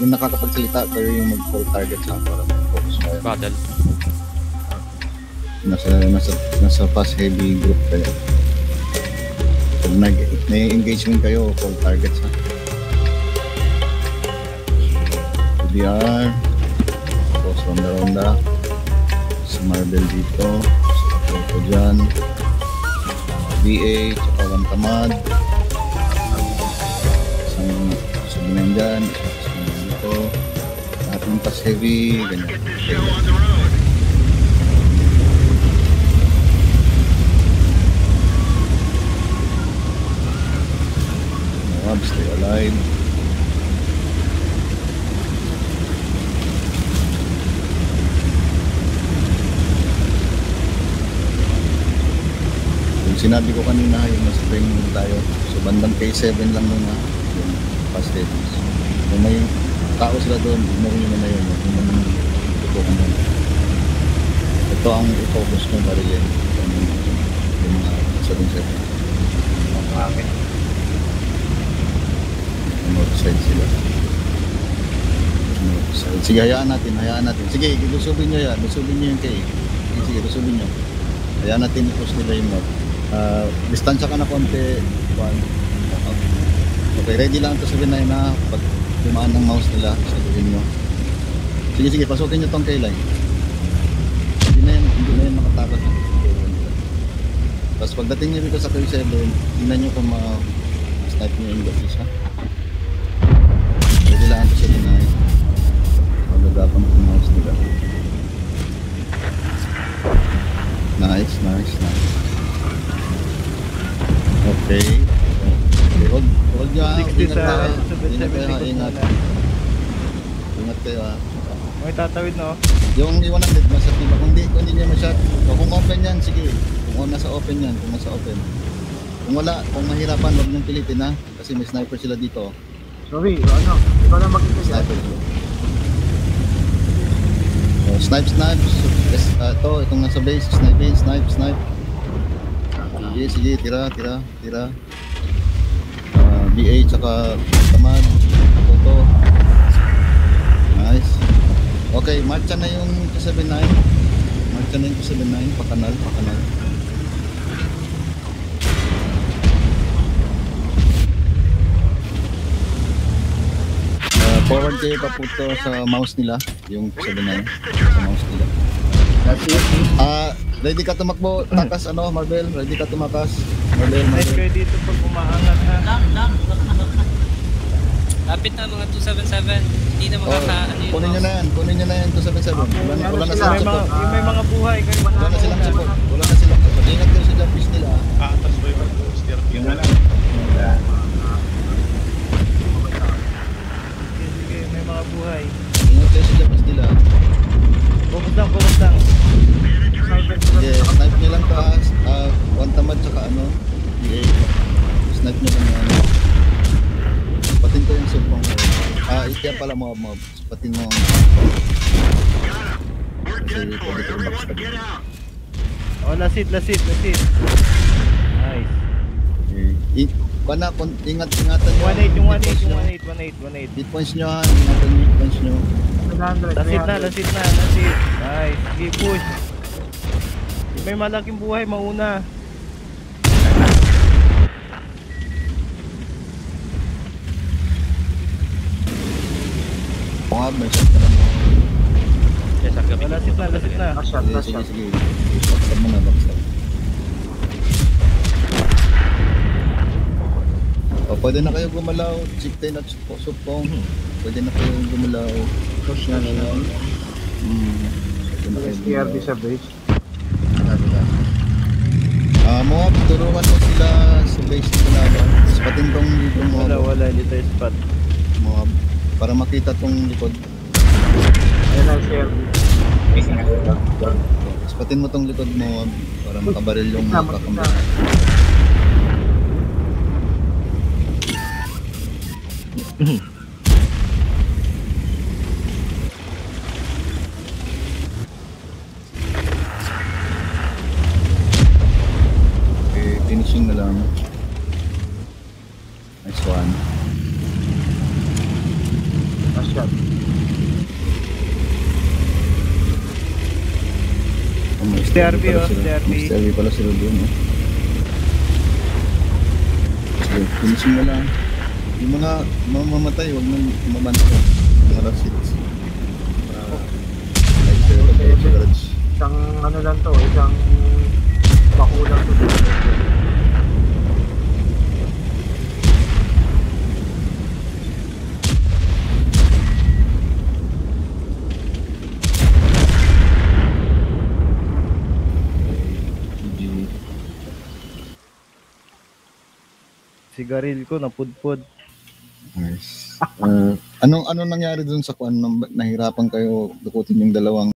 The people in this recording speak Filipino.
yung nakakapagsalita pero yung mag-full target sa para focus kayo. Battle. Nasa fast heavy group kayo. Pag nag-engagement kayo, full target sa BR, tapos ronda-ronda sa Marvel dito, sa Ito dyan, BA, tsaka one tamad, isang subunan dyan, isang dito, ating pass heavy, ganyan. Stay alive. Yung sinabi ko kanina, yung mas training tayo. So bandang K7 lang muna yung fast heavies. Kung may tao sila doon, ignorin nyo na yun. Yung naman tutukan nyo. Ito ang i-focus mo para rin. Yung mga 7-7. Okay. North side sila. North side. Sige, hayaan natin. Sige, lusubin nyo yan. Lusubin nyo yung K. Sige, lusubin nyo. Hayaan natin i-push nila yung north. Distansya ka na konti. Okay, ready lang to 7-9 na pag dumaan ng mouse nila. Sabihin nyo. Sige, pasukin nyo tong K-line. Hindi na yun makatakas. Tapos pagdating nyo dito sa K7, tingnan nyo kung ma-snipe nyo yung isa. Kailangan ko siya dinay. Magagapan ko yung mouse nila. Nice. Okay. Huwag nyo ha. Ingat kayo ha. May tatawid no? Yung 100 masat nila. Kung hindi nyo masyad. Kung open yan, sige. Kung nasa open yan. Kung wala, kung mahirapan, huwag nyo pilitin ha. Kasi may sniper sila dito. Sorry, ano? Ikaw lang mag-isa. Snipe. Itong nasa base. Snipe. Sige, tira. BA tsaka tamad. Toto. Nice. Okay, marcha na yung 279. Pakanal. Forward kayo papunta sa mouse nila, yung 79 sa mouse nila. Ready ka tumakbo, takas Marvel, ready ka tumakas. Marvel. Nice kayo dito pag umaangat ha. Lapit na mga 277. Hindi na makaka kunin nyo na yan 277. Wala na silang support. Yung may mga buhay kayo. Wala na silang support. Ingat kayo sa jump piece nila. Atas ba yung steer? Yung wala. Mga buhay. Ingat kayo sa jump piece nila. Focus lang. Yeah, snipe nyo lang taas. One tamad tsaka yeah. Snipe nyo lang yan. Patin ko yung sulpong ko. Kaya pala mob. Patin mo. Kasi pwede ko yung backstab. Lasit. Nice. Okay. Ingatan nyo. 1-8. Hit points nyo ha. Ingatan nyo hit points nyo. Lasit na. Nice. Sige, push. May malaking buhay, mauna. May shot ka lang. Yes, ang gabi. Lasit na. Sige. Backstab mo na. Pwede na kayo gumalaw, chicken at supong. Pwede na kayo gumalaw. Push na lang. STRB sa base. Moab, turuan mo sila sa base na kalaban. Spatin tong likod mo. Wala, dito yung spot. Moab, para makita tong likod. Ayan ang STRB. Spatin mo tong likod mo, para makabaril yung kakamera. Okay, finishing na lang. Nice one. shot. STRB, pala oh, sila. STRB. STRB pala sila doon. So, finishing mo lang. Yung mga mamamatay, huwag nang mamantay. Mga last hits. Like sila sa garage. Isang ano lang to, isang bakulang to. GG. Sigaril ko, napudpud. Nice. Anong nangyari dun sa kuan nahirapan kayo dukutin yung dalawang